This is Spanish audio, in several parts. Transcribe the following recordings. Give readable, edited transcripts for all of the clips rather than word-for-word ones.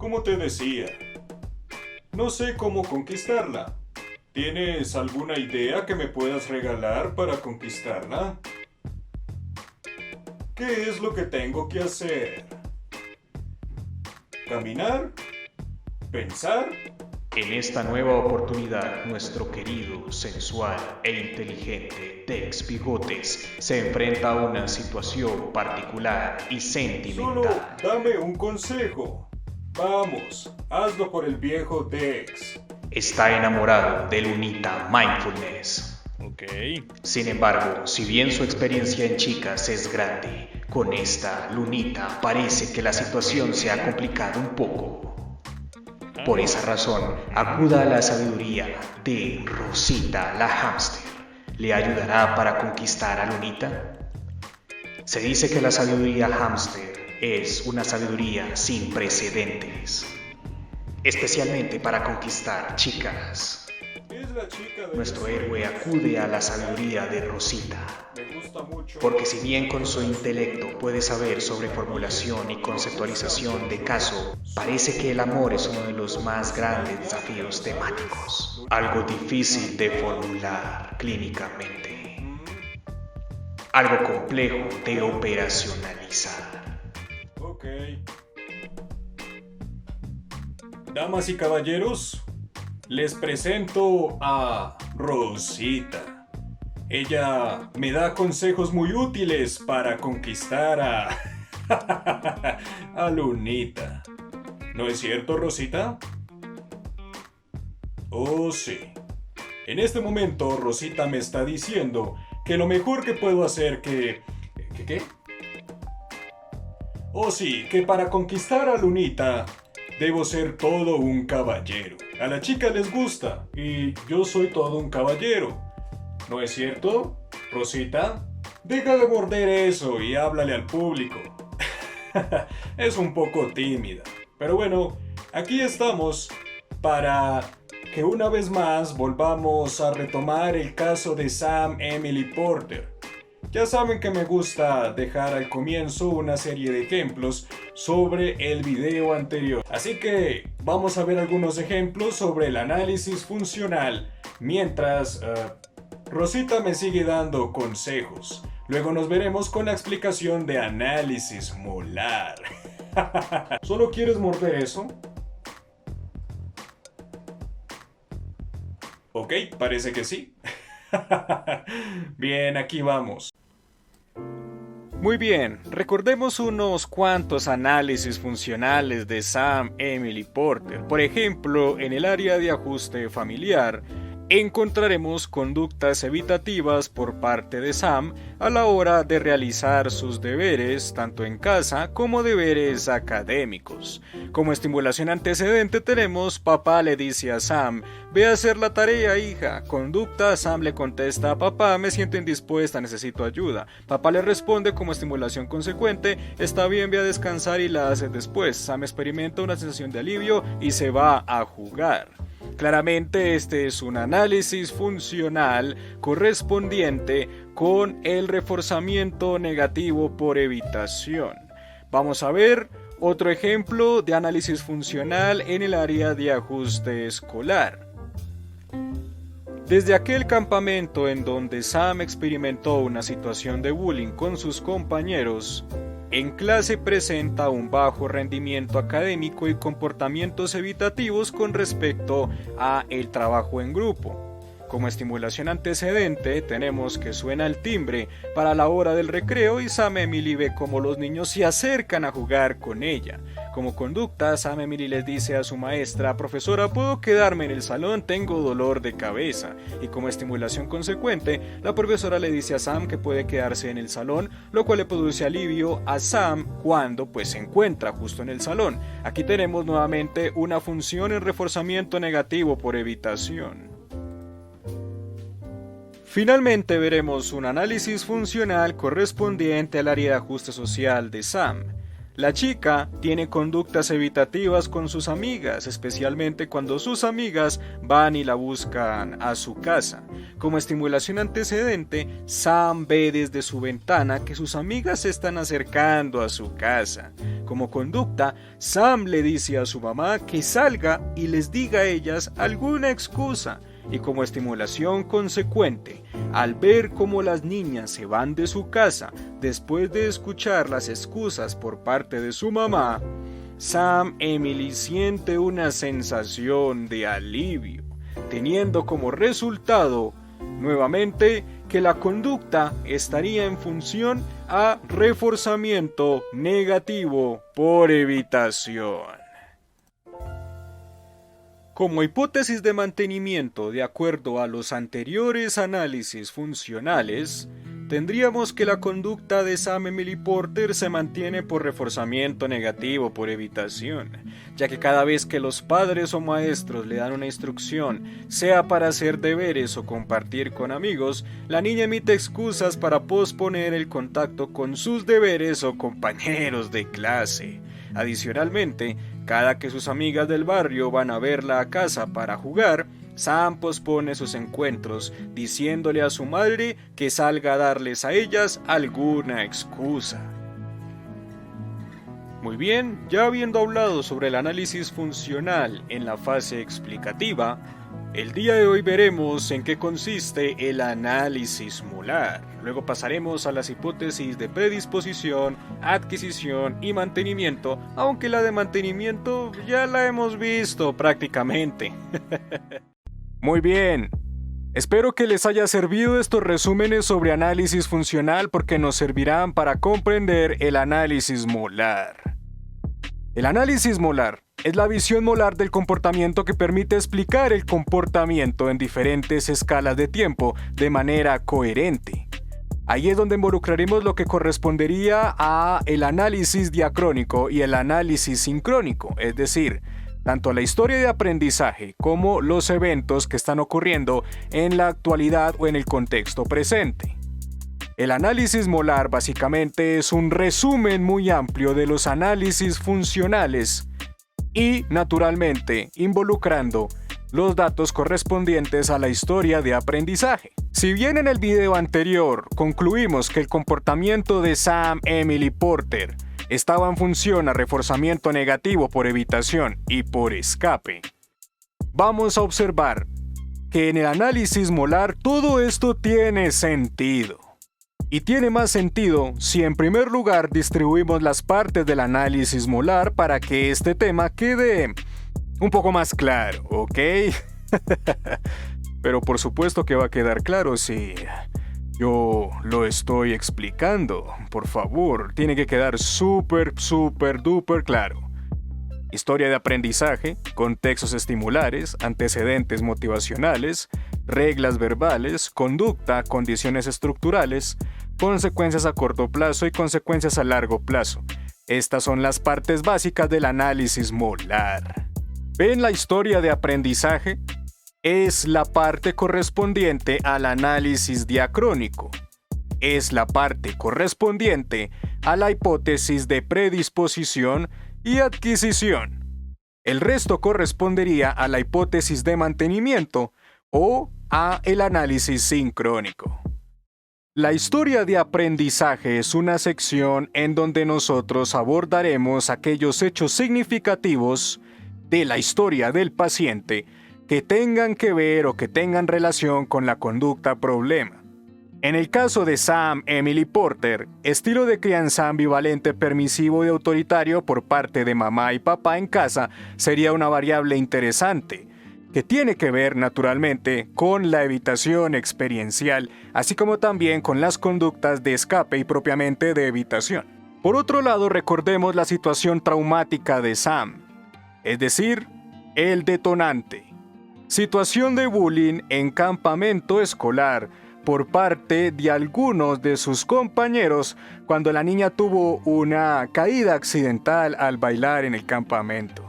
Como te decía, no sé cómo conquistarla. ¿Tienes alguna idea que me puedas regalar para conquistarla? ¿Qué es lo que tengo que hacer? ¿Caminar? ¿Pensar? En esta nueva oportunidad, nuestro querido, sensual e inteligente Tex Bigotes se enfrenta a una situación particular y Solo sentimental. dame un consejo. Vamos, hazlo por el viejo Dex. Está enamorado de Lunita Mindfulness. Ok. Sin embargo, si bien su experiencia en chicas es grande, con esta Lunita parece que la situación se ha complicado un poco. Por esa razón, acuda a la sabiduría de Rosita la hámster. ¿Le ayudará para conquistar a Lunita? Se dice que la sabiduría hámster es una sabiduría sin precedentes, especialmente para conquistar chicas. Es la chica de Nuestro héroe acude a la sabiduría de Rosita, Me gusta mucho. porque si bien con su intelecto puede saber sobre formulación y conceptualización de caso, parece que el amor es uno de los más grandes desafíos temáticos, algo difícil de formular clínicamente, algo complejo de operacionalizar. Ok. Damas y caballeros, les presento a Rosita. Ella me da consejos muy útiles para conquistar a Lunita. ¿No es cierto, Rosita? Oh, sí. En este momento, Rosita me está diciendo que lo mejor que puedo hacer ¿Qué? Oh, sí, que para conquistar a Lunita debo ser todo un caballero. A la chica les gusta y yo soy todo un caballero. ¿No es cierto, Rosita? Deja de morder eso y háblale al público. Es un poco tímida. Pero bueno, aquí estamos para que una vez más volvamos a retomar el caso de Sam Emily Porter. Ya saben que me gusta dejar al comienzo una serie de ejemplos sobre el video anterior. Así que vamos a ver algunos ejemplos sobre el análisis funcional mientras Rosita me sigue dando consejos. Luego nos veremos con la explicación de análisis molar. ¿Solo quieres morder eso? Ok, parece que sí. Bien, aquí vamos. Muy bien, recordemos unos cuantos análisis funcionales de Sam Emily Porter. Por ejemplo, en el área de ajuste familiar, encontraremos conductas evitativas por parte de Sam a la hora de realizar sus deberes, tanto en casa como deberes académicos. Como estimulación antecedente tenemos: papá le dice a Sam, ve a hacer la tarea, hija. Conducta: Sam le contesta a papá, me siento indispuesta, necesito ayuda. Papá le responde como estimulación consecuente, está bien, ve a descansar y la hace después. Sam experimenta una sensación de alivio y se va a jugar. Claramente este es un análisis funcional correspondiente con el reforzamiento negativo por evitación. Vamos a ver otro ejemplo de análisis funcional en el área de ajuste escolar. Desde aquel campamento en donde Sam experimentó una situación de bullying con sus compañeros, en clase presenta un bajo rendimiento académico y comportamientos evitativos con respecto a el trabajo en grupo. Como estimulación antecedente tenemos que suena el timbre para la hora del recreo y Sam Emily ve cómo los niños se acercan a jugar con ella. Como conducta, Sam Emily les dice a su maestra, profesora, ¿puedo quedarme en el salón? Tengo dolor de cabeza. Y como estimulación consecuente, la profesora le dice a Sam que puede quedarse en el salón, lo cual le produce alivio a Sam cuando se encuentra justo en el salón. Aquí tenemos nuevamente una función en reforzamiento negativo por evitación. Finalmente veremos un análisis funcional correspondiente al área de ajuste social de Sam. La chica tiene conductas evitativas con sus amigas, especialmente cuando sus amigas van y la buscan a su casa. Como estimulación antecedente, Sam ve desde su ventana que sus amigas se están acercando a su casa. Como conducta, Sam le dice a su mamá que salga y les diga a ellas alguna excusa. Y como estimulación consecuente, al ver cómo las niñas se van de su casa después de escuchar las excusas por parte de su mamá, Sam Emily siente una sensación de alivio, teniendo como resultado, nuevamente, que la conducta estaría en función a reforzamiento negativo por evitación. Como hipótesis de mantenimiento de acuerdo a los anteriores análisis funcionales, tendríamos que la conducta de Sam Emily Porter se mantiene por reforzamiento negativo por evitación, ya que cada vez que los padres o maestros le dan una instrucción, sea para hacer deberes o compartir con amigos, la niña emite excusas para posponer el contacto con sus deberes o compañeros de clase. Adicionalmente, cada que sus amigas del barrio van a verla a casa para jugar, Sam pospone sus encuentros, diciéndole a su madre que salga a darles a ellas alguna excusa. Muy bien, ya habiendo hablado sobre el análisis funcional en la fase explicativa, el día de hoy veremos en qué consiste el análisis molar. Luego pasaremos a las hipótesis de predisposición, adquisición y mantenimiento, aunque la de mantenimiento ya la hemos visto prácticamente. Muy bien. Espero que les haya servido estos resúmenes sobre análisis funcional porque nos servirán para comprender el análisis molar. El análisis molar es la visión molar del comportamiento que permite explicar el comportamiento en diferentes escalas de tiempo de manera coherente. Ahí es donde involucraremos lo que correspondería a el análisis diacrónico y el análisis sincrónico, es decir, tanto la historia de aprendizaje como los eventos que están ocurriendo en la actualidad o en el contexto presente. El análisis molar básicamente es un resumen muy amplio de los análisis funcionales y, naturalmente, involucrando los datos correspondientes a la historia de aprendizaje. Si bien en el video anterior concluimos que el comportamiento de Sam Emily Porter estaba en función a reforzamiento negativo por evitación y por escape, vamos a observar que en el análisis molar todo esto tiene sentido. Y tiene más sentido si en primer lugar distribuimos las partes del análisis molar para que este tema quede un poco más claro, ¿ok? Pero por supuesto que va a quedar claro si yo lo estoy explicando. Por favor, tiene que quedar súper duper claro. Historia de aprendizaje, contextos estimulares, antecedentes motivacionales, reglas verbales, conducta, condiciones estructurales, consecuencias a corto plazo y consecuencias a largo plazo. Estas son las partes básicas del análisis molar. ¿Ven la historia de aprendizaje? Es la parte correspondiente al análisis diacrónico. Es la parte correspondiente a la hipótesis de predisposición y adquisición. El resto correspondería a la hipótesis de mantenimiento o a el análisis sincrónico. La historia de aprendizaje es una sección en donde nosotros abordaremos aquellos hechos significativos de la historia del paciente que tengan que ver o que tengan relación con la conducta problema. En el caso de Sam Emily Porter, estilo de crianza ambivalente, permisivo y autoritario por parte de mamá y papá en casa sería una variable interesante, que tiene que ver naturalmente con la evitación experiencial, así como también con las conductas de escape y propiamente de evitación. Por otro lado, recordemos la situación traumática de Sam, es decir, el detonante. Situación de bullying en campamento escolar por parte de algunos de sus compañeros cuando la niña tuvo una caída accidental al bailar en el campamento.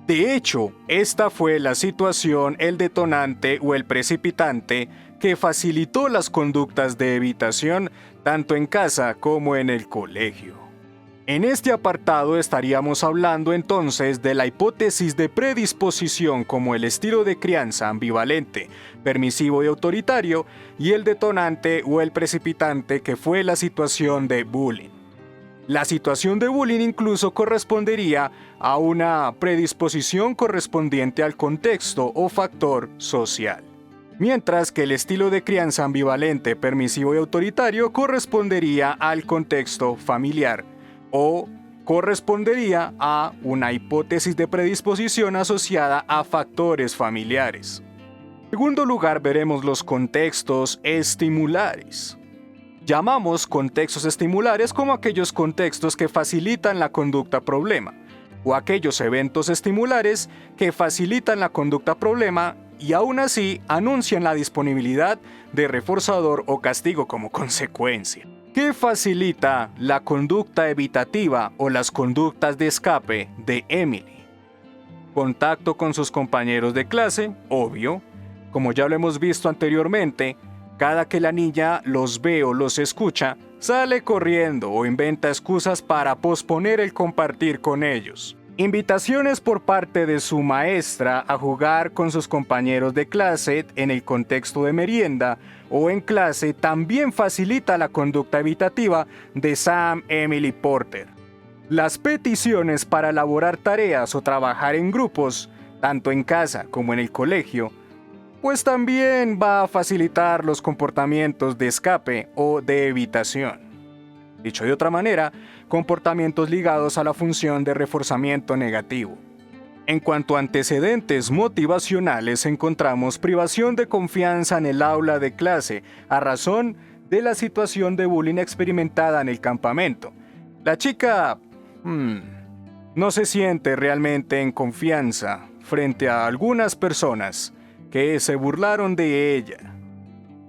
De hecho, esta fue la situación, el detonante o el precipitante que facilitó las conductas de evitación tanto en casa como en el colegio. En este apartado estaríamos hablando entonces de la hipótesis de predisposición como el estilo de crianza ambivalente, permisivo y autoritario, y el detonante o el precipitante que fue la situación de bullying. La situación de bullying incluso correspondería a una predisposición correspondiente al contexto o factor social, mientras que el estilo de crianza ambivalente, permisivo y autoritario correspondería al contexto familiar, o correspondería a una hipótesis de predisposición asociada a factores familiares. En segundo lugar, veremos los contextos estimulares. Llamamos contextos estimulares como aquellos contextos que facilitan la conducta problema, o aquellos eventos estimulares que facilitan la conducta problema y aún así anuncian la disponibilidad de reforzador o castigo como consecuencia. ¿Qué facilita la conducta evitativa o las conductas de escape de Emily? Contacto con sus compañeros de clase, obvio. Como ya lo hemos visto anteriormente, cada que la niña los ve o los escucha, sale corriendo o inventa excusas para posponer el compartir con ellos. Invitaciones por parte de su maestra a jugar con sus compañeros de clase en el contexto de merienda o en clase también facilita la conducta evitativa de Sam Emily Porter. Las peticiones para elaborar tareas o trabajar en grupos, tanto en casa como en el colegio, pues también va a facilitar los comportamientos de escape o de evitación. Dicho de otra manera, comportamientos ligados a la función de reforzamiento negativo. En cuanto a antecedentes motivacionales, encontramos privación de confianza en el aula de clase a razón de la situación de bullying experimentada en el campamento. La chica no se siente realmente en confianza frente a algunas personas que se burlaron de ella.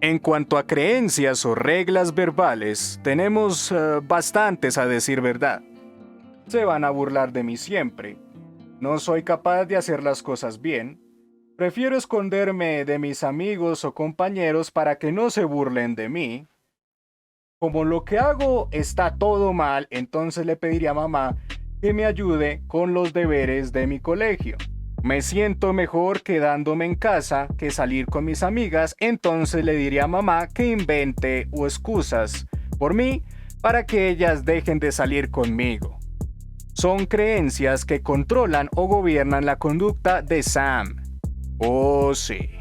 En cuanto a creencias o reglas verbales, tenemos bastantes a decir verdad. Se van a burlar de mí siempre. No soy capaz de hacer las cosas bien. Prefiero esconderme de mis amigos o compañeros para que no se burlen de mí. Como lo que hago está todo mal, entonces le pediría a mamá que me ayude con los deberes de mi colegio. Me siento mejor quedándome en casa que salir con mis amigas, entonces le diría a mamá que invente o excusas por mí para que ellas dejen de salir conmigo. Son creencias que controlan o gobiernan la conducta de Sam. Oh, sí.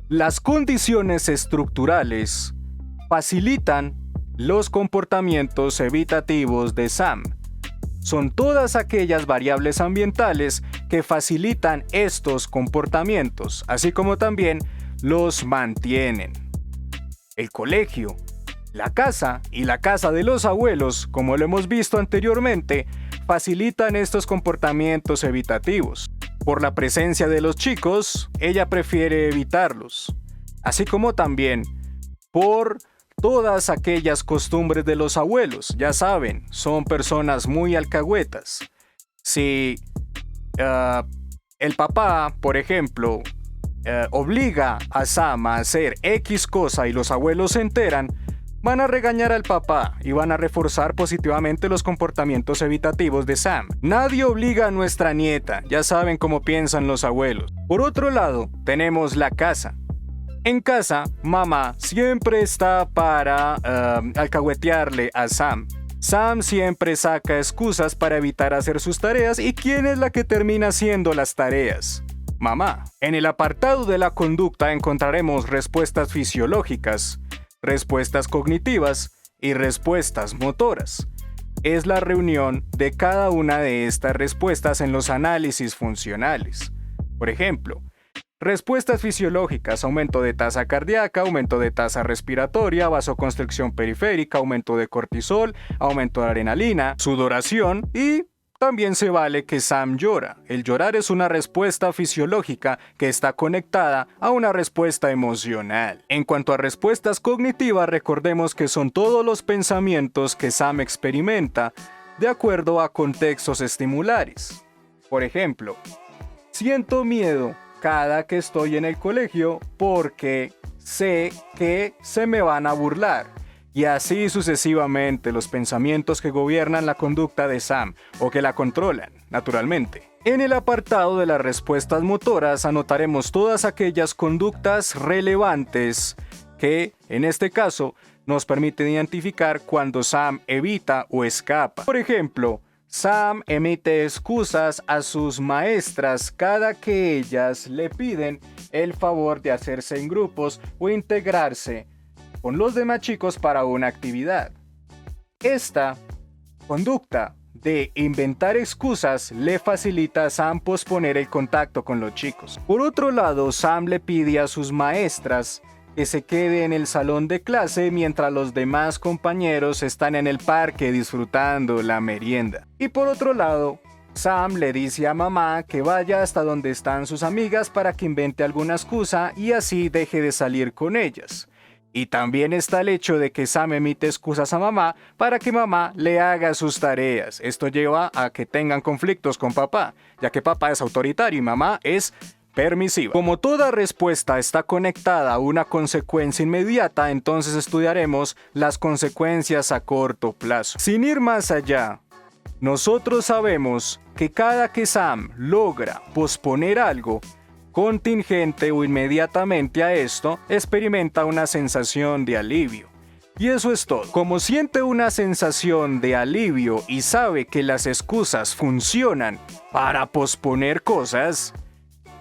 Las condiciones estructurales facilitan los comportamientos evitativos de Sam. Son todas aquellas variables ambientales que facilitan estos comportamientos, así como también los mantienen. El colegio, la casa y la casa de los abuelos, como lo hemos visto anteriormente, facilitan estos comportamientos evitativos. Por la presencia de los chicos, ella prefiere evitarlos, así como también por todas aquellas costumbres de los abuelos. Ya saben, son personas muy alcahuetas. Si el papá, por ejemplo, obliga a Sam a hacer X cosa y los abuelos se enteran, van a regañar al papá y van a reforzar positivamente los comportamientos evitativos de Sam. Nadie obliga a nuestra nieta, ya saben cómo piensan los abuelos. Por otro lado, tenemos la casa. En casa, mamá siempre está para alcahuetearle a Sam. Sam siempre saca excusas para evitar hacer sus tareas. ¿Y quién es la que termina haciendo las tareas? Mamá. En el apartado de la conducta encontraremos respuestas fisiológicas, respuestas cognitivas y respuestas motoras. Es la reunión de cada una de estas respuestas en los análisis funcionales. Por ejemplo, respuestas fisiológicas: aumento de tasa cardíaca, aumento de tasa respiratoria, vasoconstricción periférica, aumento de cortisol, aumento de adrenalina, sudoración y también se vale que Sam llora. El llorar es una respuesta fisiológica que está conectada a una respuesta emocional. En cuanto a respuestas cognitivas, recordemos que son todos los pensamientos que Sam experimenta de acuerdo a contextos estimulares. Por ejemplo, siento miedo cada que estoy en el colegio porque sé que se me van a burlar. Y así sucesivamente los pensamientos que gobiernan la conducta de Sam, o que la controlan, naturalmente. En el apartado de las respuestas motoras anotaremos todas aquellas conductas relevantes que, en este caso, nos permiten identificar cuando Sam evita o escapa. Por ejemplo, Sam emite excusas a sus maestras cada que ellas le piden el favor de hacerse en grupos o integrarse con los demás chicos para una actividad. Esta conducta de inventar excusas le facilita a Sam posponer el contacto con los chicos. Por otro lado, Sam le pide a sus maestras que se quede en el salón de clase mientras los demás compañeros están en el parque disfrutando la merienda. Y por otro lado, Sam le dice a mamá que vaya hasta donde están sus amigas para que invente alguna excusa y así deje de salir con ellas. Y también está el hecho de que Sam emite excusas a mamá para que mamá le haga sus tareas. Esto lleva a que tengan conflictos con papá, ya que papá es autoritario y mamá es permisiva. Como toda respuesta está conectada a una consecuencia inmediata, entonces estudiaremos las consecuencias a corto plazo. Sin ir más allá, nosotros sabemos que cada que Sam logra posponer algo, contingente o inmediatamente a esto, experimenta una sensación de alivio. Y eso es todo. Como siente una sensación de alivio y sabe que las excusas funcionan para posponer cosas,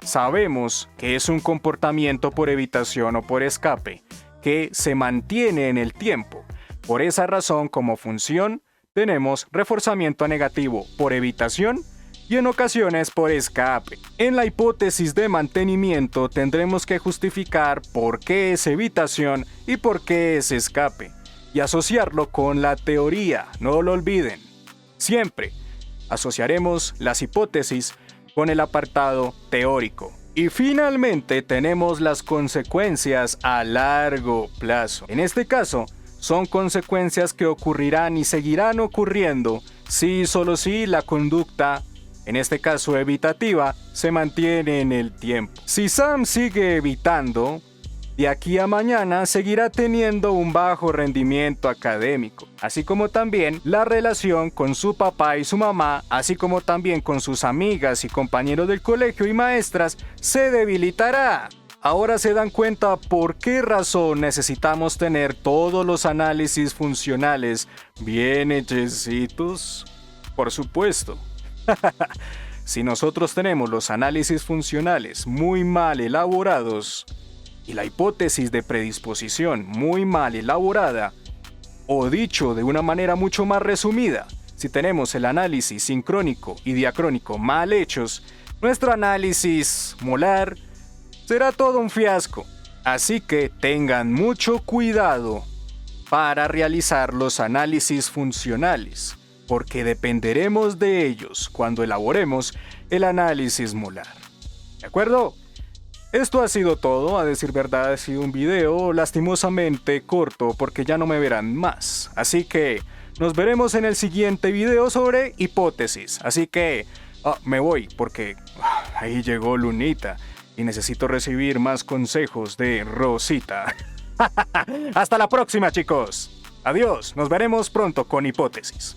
sabemos que es un comportamiento por evitación o por escape, que se mantiene en el tiempo. Por esa razón, como función, tenemos reforzamiento negativo por evitación y en ocasiones por escape. En la hipótesis de mantenimiento tendremos que justificar por qué es evitación y por qué es escape, y asociarlo con la teoría, no lo olviden. Siempre asociaremos las hipótesis con el apartado teórico. Y finalmente tenemos las consecuencias a largo plazo. En este caso, son consecuencias que ocurrirán y seguirán ocurriendo si y solo si la conducta, en este caso evitativa, se mantiene en el tiempo. Si Sam sigue evitando, de aquí a mañana seguirá teniendo un bajo rendimiento académico, así como también la relación con su papá y su mamá, así como también con sus amigas y compañeros del colegio y maestras, se debilitará. Ahora se dan cuenta por qué razón necesitamos tener todos los análisis funcionales bien hechecitos. Por supuesto. Si nosotros tenemos los análisis funcionales muy mal elaborados y la hipótesis de predisposición muy mal elaborada, o dicho de una manera mucho más resumida, si tenemos el análisis sincrónico y diacrónico mal hechos, nuestro análisis molar será todo un fiasco. Así que tengan mucho cuidado para realizar los análisis funcionales, porque dependeremos de ellos cuando elaboremos el análisis molar. ¿De acuerdo? Esto ha sido todo. A decir verdad, ha sido un video lastimosamente corto porque ya no me verán más. Así que nos veremos en el siguiente video sobre hipótesis. Así que me voy porque ahí llegó Lunita y necesito recibir más consejos de Rosita. Hasta la próxima, chicos. Adiós, nos veremos pronto con hipótesis.